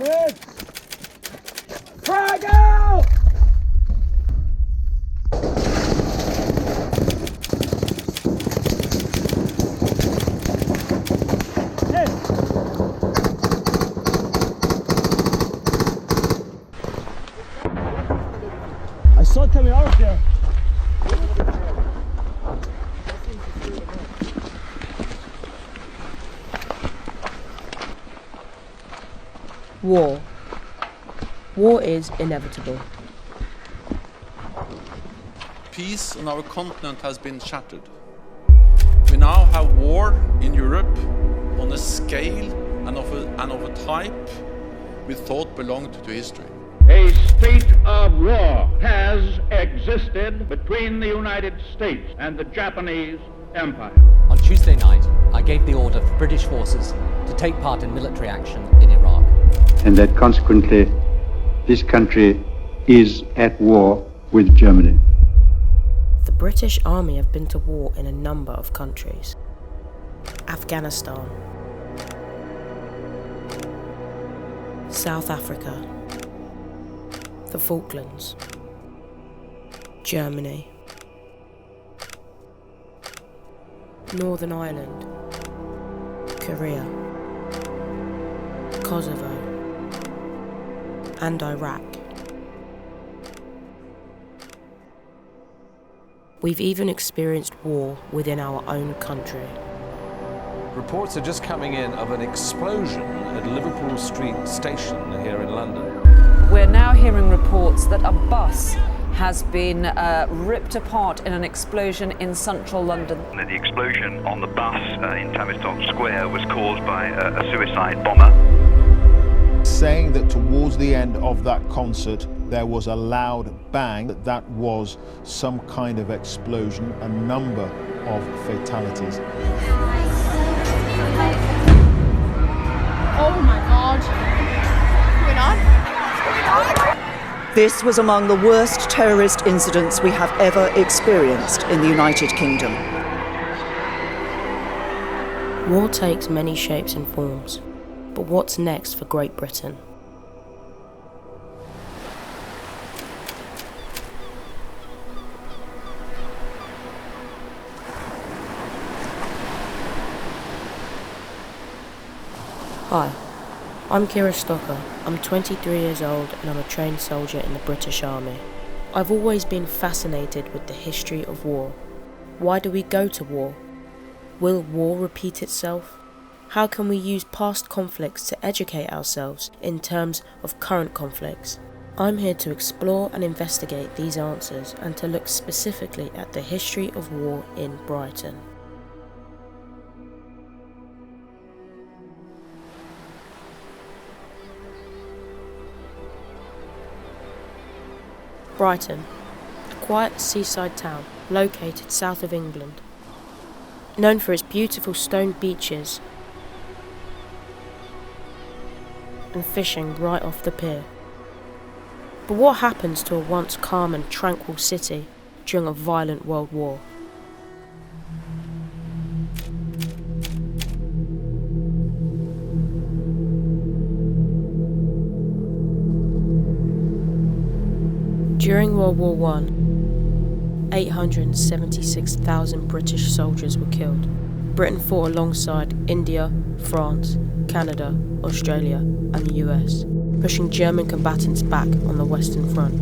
kids! Frag out! I saw it coming out there. War. War is inevitable. Peace on our continent has been shattered. We now have war in Europe on a scale and of a type we thought belonged to history. A state of war has existed between the United States and the Japanese Empire. On Tuesday night, I gave the order for British forces to take part in military action in Iraq. And that consequently, this country is at war with Germany. The British Army have been to war in a number of countries. Afghanistan, South Africa, the Falklands, Germany, Northern Ireland, Korea, Kosovo, and Iraq. We've even experienced war within our own country. Reports are just coming in of an explosion at Liverpool Street Station here in London. We're now hearing reports that a bus has been ripped apart in an explosion in central London. The explosion on the bus in Tavistock Square was caused by a suicide bomber. Saying that towards the end of that concert there was a loud bang, that was some kind of explosion, a number of fatalities. Oh my God. What's going on? This was among the worst terrorist incidents we have ever experienced in the United Kingdom. War takes many shapes and forms, but what's next for Great Britain? Hi, I'm Kira Stocker. I'm 23 years old and I'm a trained soldier in the British Army. I've always been fascinated with the history of war. Why do we go to war? Will war repeat itself? How can we use past conflicts to educate ourselves in terms of current conflicts? I'm here to explore and investigate these answers and to look specifically at the history of war in Brighton. Brighton, a quiet seaside town located south of England, known for its beautiful stone beaches and fishing right off the pier. But what happens to a once calm and tranquil city during a violent world war? During World War I, 876,000 British soldiers were killed. Britain fought alongside India, France, Canada, Australia and the US, pushing German combatants back on the Western Front.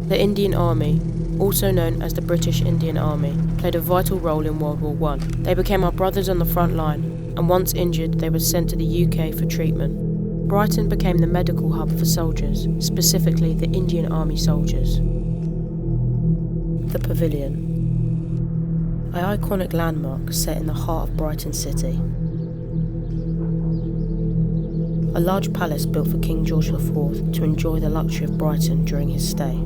The Indian Army, also known as the British Indian Army, played a vital role in World War I. They became our brothers on the front line, and once injured they were sent to the UK for treatment. Brighton became the medical hub for soldiers, specifically the Indian Army soldiers. The Pavilion, an iconic landmark set in the heart of Brighton City. A large palace built for King George IV to enjoy the luxury of Brighton during his stay.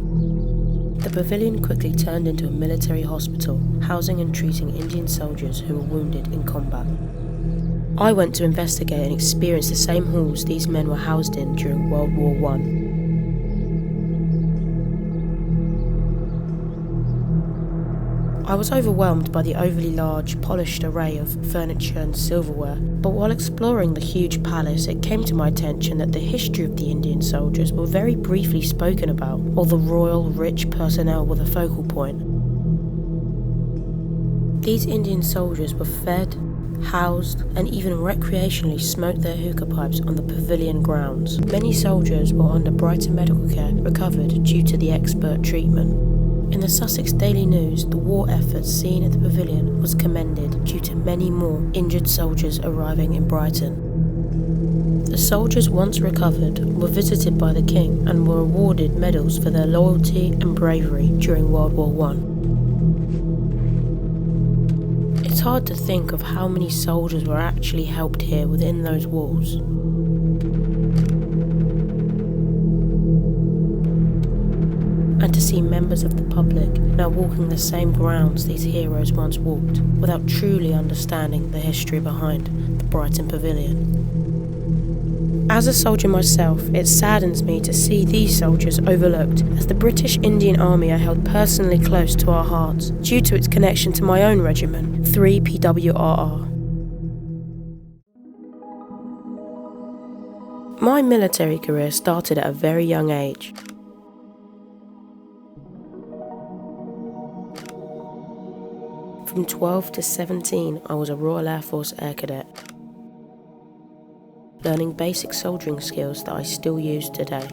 The Pavilion quickly turned into a military hospital, housing and treating Indian soldiers who were wounded in combat. I went to investigate and experience the same halls these men were housed in during World War I. I was overwhelmed by the overly large, polished array of furniture and silverware, but while exploring the huge palace, it came to my attention that the history of the Indian soldiers were very briefly spoken about, while the royal, rich personnel were the focal point. These Indian soldiers were fed, housed, and even recreationally smoked their hookah pipes on the pavilion grounds. Many soldiers were under Brighton medical care recovered due to the expert treatment. In the Sussex Daily News, the war efforts seen at the pavilion was commended due to many more injured soldiers arriving in Brighton. The soldiers once recovered were visited by the King and were awarded medals for their loyalty and bravery during World War I. It's hard to think of how many soldiers were actually helped here within those walls. And to see members of the public now walking the same grounds these heroes once walked, without truly understanding the history behind the Brighton Pavilion. As a soldier myself, it saddens me to see these soldiers overlooked, as the British Indian Army are held personally close to our hearts, due to its connection to my own regiment, 3 PWRR. My military career started at a very young age. From 12 to 17, I was a Royal Air Force Air Cadet, learning basic soldiering skills that I still use today.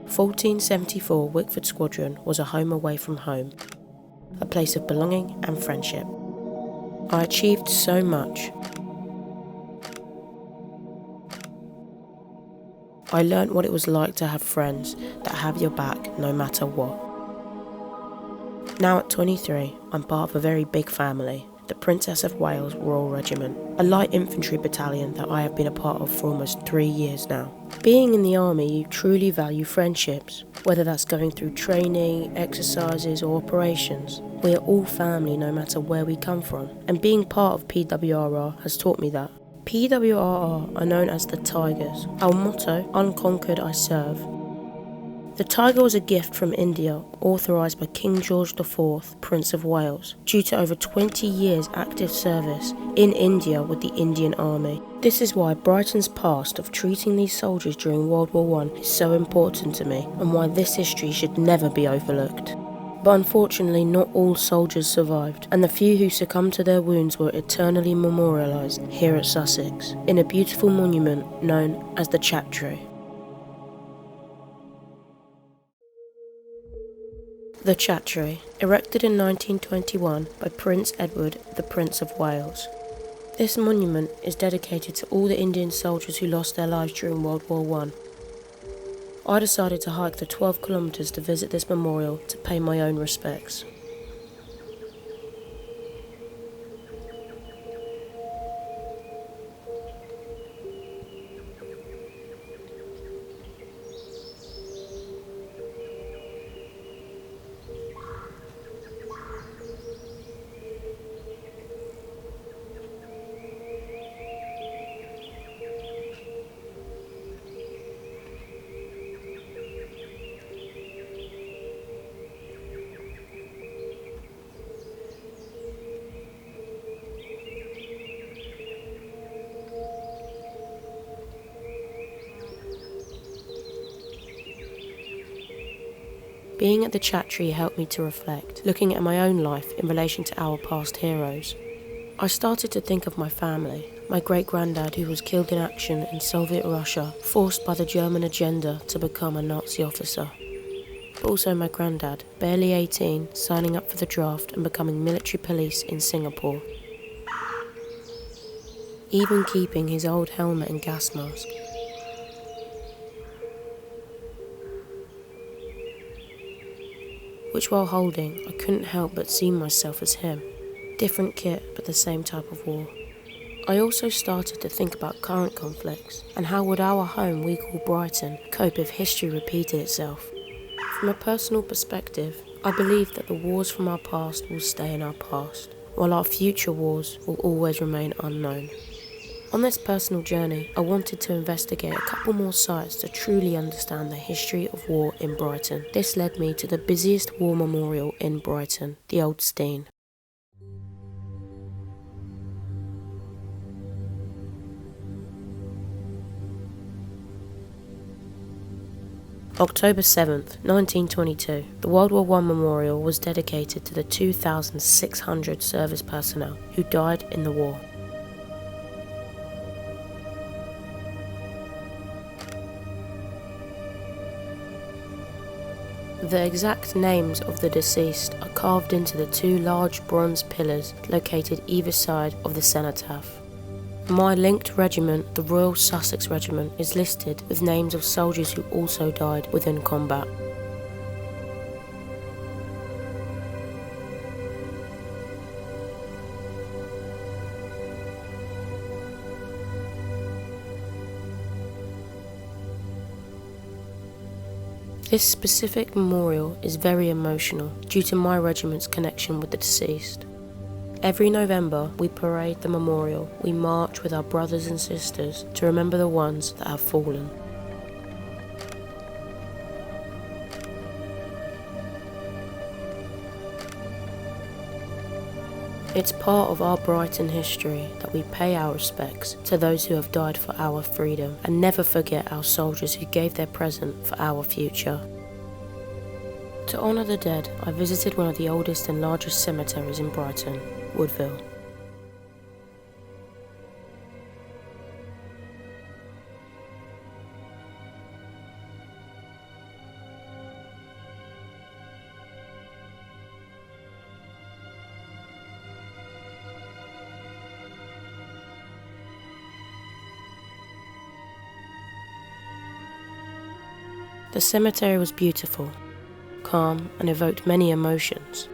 1474 Wickford Squadron was a home away from home, a place of belonging and friendship. I achieved so much. I learnt what it was like to have friends that have your back no matter what. Now at 23, I'm part of a very big family, the Princess of Wales Royal Regiment, a light infantry battalion that I have been a part of for almost 3 years now. Being in the army, you truly value friendships, whether that's going through training, exercises or operations. We are all family no matter where we come from, and being part of PWRR has taught me that. PWRR are known as the Tigers. Our motto, Unconquered I Serve. The tiger was a gift from India, authorised by King George IV, Prince of Wales, due to over 20 years active service in India with the Indian Army. This is why Brighton's past of treating these soldiers during World War I is so important to me, and why this history should never be overlooked. But unfortunately, not all soldiers survived, and the few who succumbed to their wounds were eternally memorialised here at Sussex, in a beautiful monument known as the Chatri. The Chattri, erected in 1921 by Prince Edward, the Prince of Wales. This monument is dedicated to all the Indian soldiers who lost their lives during World War I. I decided to hike the 12 kilometres to visit this memorial to pay my own respects. Being at the Chatri helped me to reflect, looking at my own life in relation to our past heroes. I started to think of my family, my great-granddad who was killed in action in Soviet Russia, forced by the German agenda to become a Nazi officer. But also my granddad, barely 18, signing up for the draft and becoming military police in Singapore. Even keeping his old helmet and gas mask. Which while holding, I couldn't help but see myself as him. Different kit, but the same type of war. I also started to think about current conflicts, and how would our home we call Brighton cope if history repeated itself. From a personal perspective, I believe that the wars from our past will stay in our past, while our future wars will always remain unknown. On this personal journey, I wanted to investigate a couple more sites to truly understand the history of war in Brighton. This led me to the busiest war memorial in Brighton, the Old Steine. October 7th, 1922, the World War I Memorial was dedicated to the 2,600 service personnel who died in the war. The exact names of the deceased are carved into the two large bronze pillars located either side of the cenotaph. My linked regiment, the Royal Sussex Regiment, is listed with names of soldiers who also died within combat. This specific memorial is very emotional due to my regiment's connection with the deceased. Every November, we parade the memorial. We march with our brothers and sisters to remember the ones that have fallen. It's part of our Brighton history that we pay our respects to those who have died for our freedom and never forget our soldiers who gave their present for our future. To honour the dead, I visited one of the oldest and largest cemeteries in Brighton, Woodvale. The cemetery was beautiful, calm, and evoked many emotions.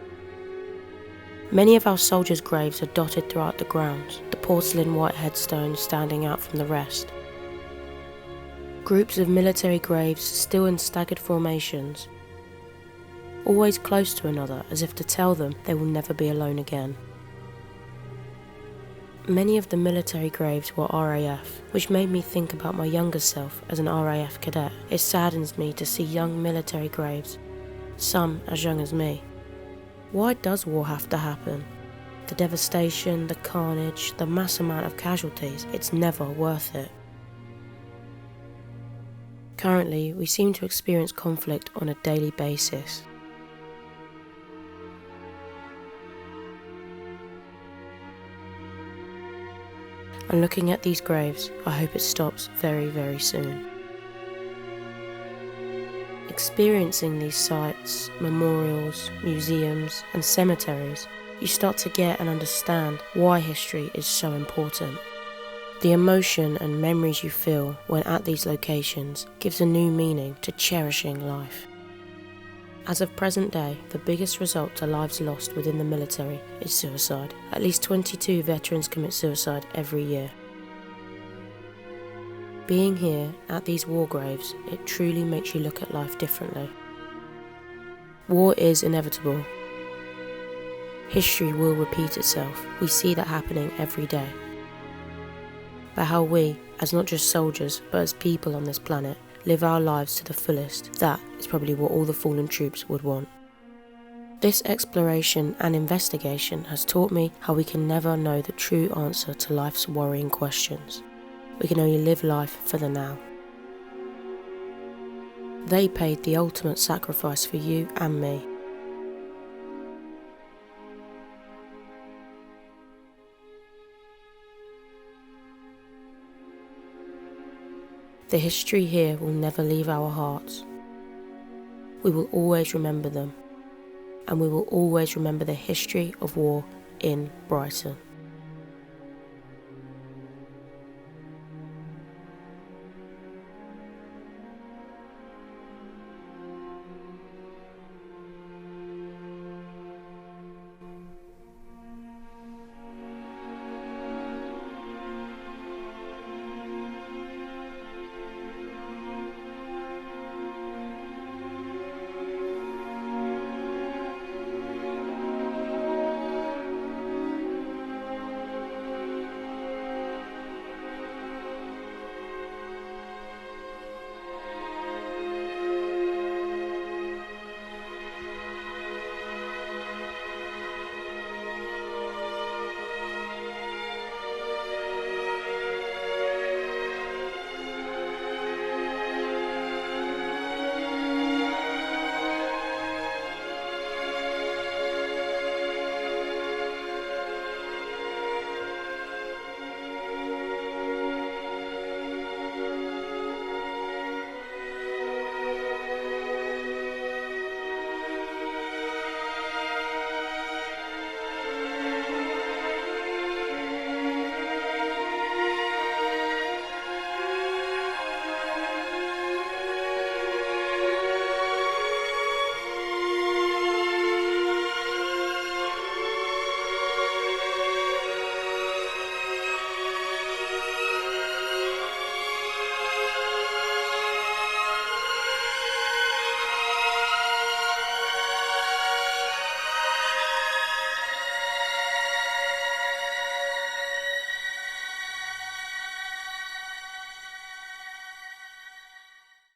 Many of our soldiers' graves are dotted throughout the grounds, the porcelain white headstones standing out from the rest. Groups of military graves still in staggered formations, always close to another as if to tell them they will never be alone again. Many of the military graves were RAF, which made me think about my younger self as an RAF cadet. It saddens me to see young military graves, some as young as me. Why does war have to happen? The devastation, the carnage, the mass amount of casualties, it's never worth it. Currently, we seem to experience conflict on a daily basis. And looking at these graves, I hope it stops very, very soon. Experiencing these sites, memorials, museums, and cemeteries, you start to get and understand why history is so important. The emotion and memories you feel when at these locations gives a new meaning to cherishing life. As of present day, the biggest result to lives lost within the military is suicide. At least 22 veterans commit suicide every year. Being here at these war graves, it truly makes you look at life differently. War is inevitable. History will repeat itself. We see that happening every day. But how we, as not just soldiers, but as people on this planet, live our lives to the fullest, that is probably what all the fallen troops would want. This exploration and investigation has taught me how we can never know the true answer to life's worrying questions. We can only live life for the now. They paid the ultimate sacrifice for you and me. The history here will never leave our hearts. We will always remember them, and we will always remember the history of war in Brighton.